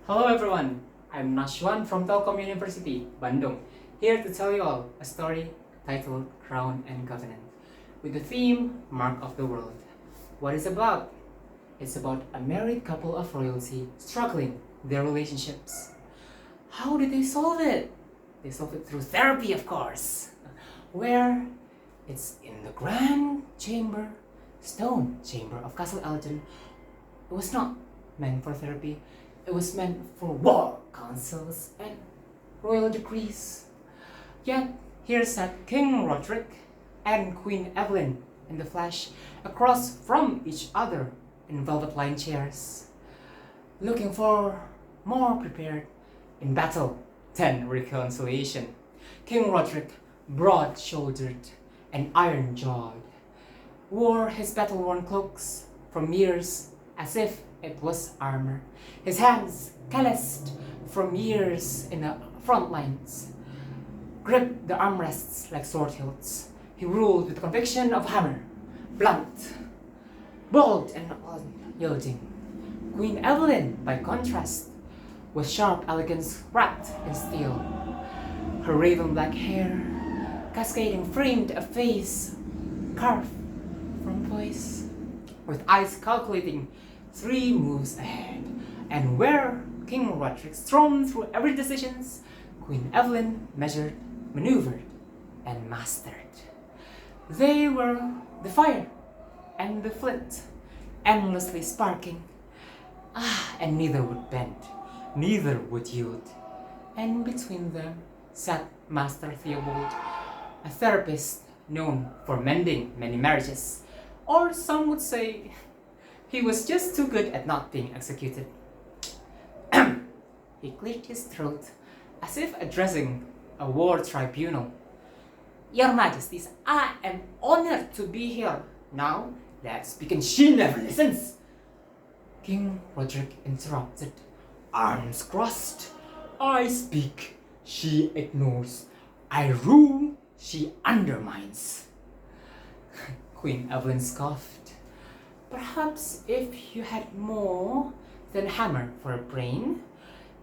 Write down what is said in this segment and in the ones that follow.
Hello everyone, I'm Nashwan from Telkom University, Bandung, here to tell you all a story titled Crown and Covenant, with the theme Mark of the World. What is it about? It's about a married couple of royalty struggling their relationships. How did they solve it? They solve it through therapy, of course, where it's in the grand chamber, stone chamber of Castle Elgin. It was not meant for therapy. It was meant for war councils and royal decrees. Yet, here sat King Roderick and Queen Evelyn in the flesh, across from each other in velvet-lined chairs, looking for more prepared in battle than reconciliation. King Roderick, broad-shouldered and iron-jawed, wore his battle-worn cloaks from years as if it was armor, his hands calloused from years in the front lines, gripped the armrests like sword hilts. He ruled with the conviction of hammer, blunt, bold and unyielding. Queen Evelyn, by contrast, was sharp elegance wrapped in steel. Her raven black hair, cascading, framed a face carved from poise, with eyes calculating 3 moves ahead. And where King Roderick stormed through every decision, Queen Evelyn measured, maneuvered, and mastered. They were the fire and the flint, endlessly sparking. And neither would bend, neither would yield. And between them sat Master Theobald, a therapist known for mending many marriages, or some would say he was just too good at not being executed. He cleared his throat as if addressing a war tribunal. Your Majesties, I am honored to be here. Now, let's begin. She never listens. King Roderick interrupted, arms crossed. I speak, she ignores. I rule, she undermines. Queen Evelyn scoffed. Perhaps if you had more than hammer for a brain,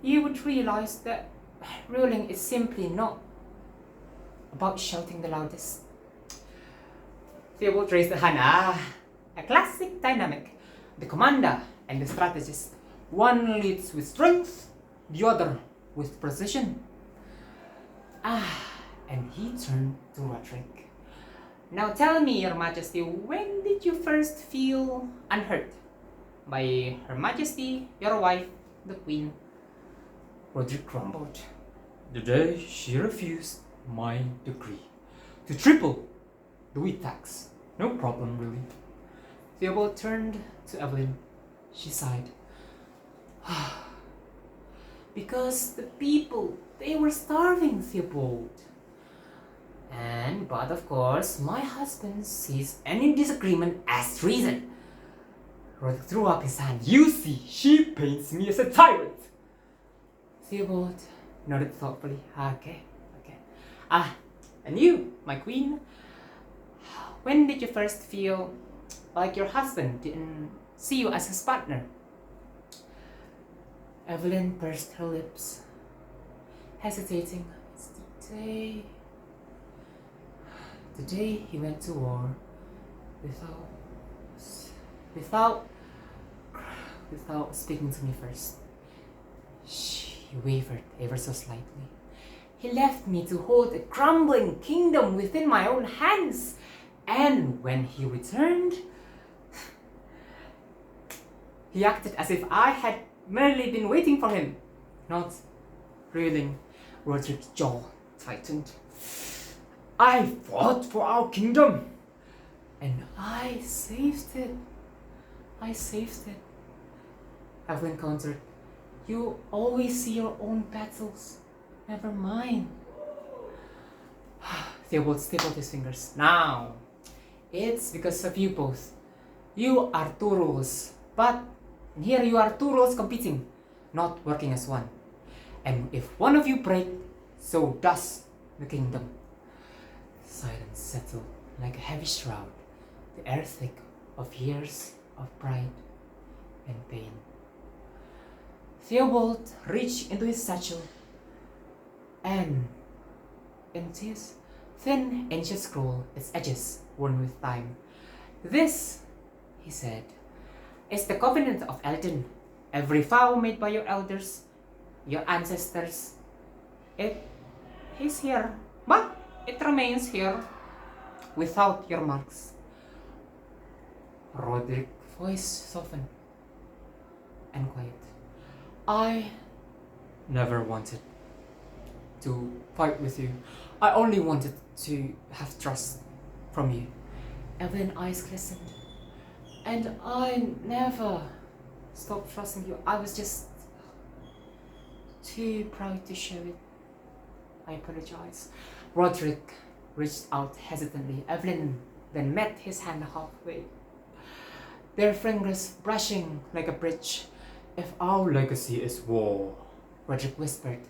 you would realize that ruling is simply not about shouting the loudest. Theobald raised a hand. A classic dynamic. The commander and the strategist. One leads with strength, the other with precision. And he turned to Roderick. Now tell me, Your Majesty, when did you first feel unheard by Her Majesty, your wife, the Queen? Roderick grumbled. The day she refused my decree to triple the wheat tax. No problem, really. Theobald turned to Evelyn. She sighed. Because the people, they were starving, Theobald. But of course, my husband sees any disagreement as treason. Roderick threw up his hand. You see, she paints me as a tyrant. Theobald nodded thoughtfully. Okay. And you, my queen, when did you first feel like your husband didn't see you as his partner? Evelyn pursed her lips, hesitating. It's the day he went to war without speaking to me first. She wavered ever so slightly. He left me to hold a crumbling kingdom within my own hands. And when he returned, he acted as if I had merely been waiting for him, not reeling. Roderick's jaw tightened. I fought for our kingdom, and I saved it. Evelyn countered. You always see your own battles, never mine. Theobald stapled his fingers. Now, it's because of you both. You are 2 rules, but here you are 2 rules competing, not working as one. And if one of you break, so does the kingdom. Silence settled like a heavy shroud, the air thick of years of pride and pain. Theobald reached into his satchel and into his thin ancient scroll, its edges worn with time. "This," he said, "is the covenant of Eldon. Every vow made by your elders, your ancestors, it is here, but it remains here without your marks." Roderick's voice softened and quiet. "I never wanted to fight with you. I only wanted to have trust from you." Evelyn's eyes glistened. "And I never stopped trusting you. I was just too proud to show it. I apologize." Roderick reached out hesitantly. Evelyn then met his hand halfway, their fingers brushing like a bridge. "If our legacy is war," Roderick whispered,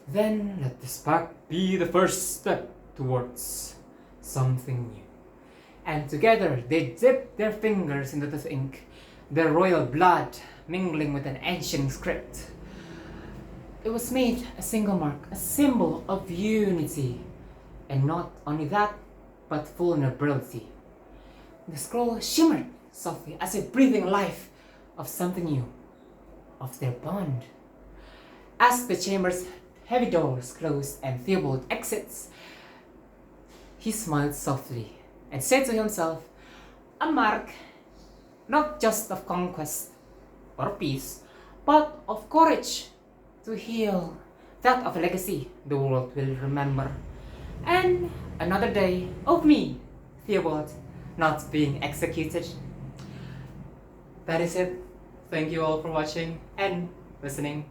"then let this pact be the first step towards something new." And together they dipped their fingers into the ink, their royal blood mingling with an ancient script. It was made a single mark, a symbol of unity, and not only that, but vulnerability. The scroll shimmered softly as if breathing life of something new, of their bond. As the chamber's heavy doors closed and Theobald exits, he smiled softly and said to himself, "A mark not just of conquest or peace, but of courage to heal, that of a legacy the world will remember. And another day of me, Theobald, not being executed." That is it. Thank you all for watching and listening.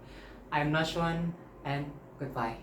I'm Nashwan, and goodbye.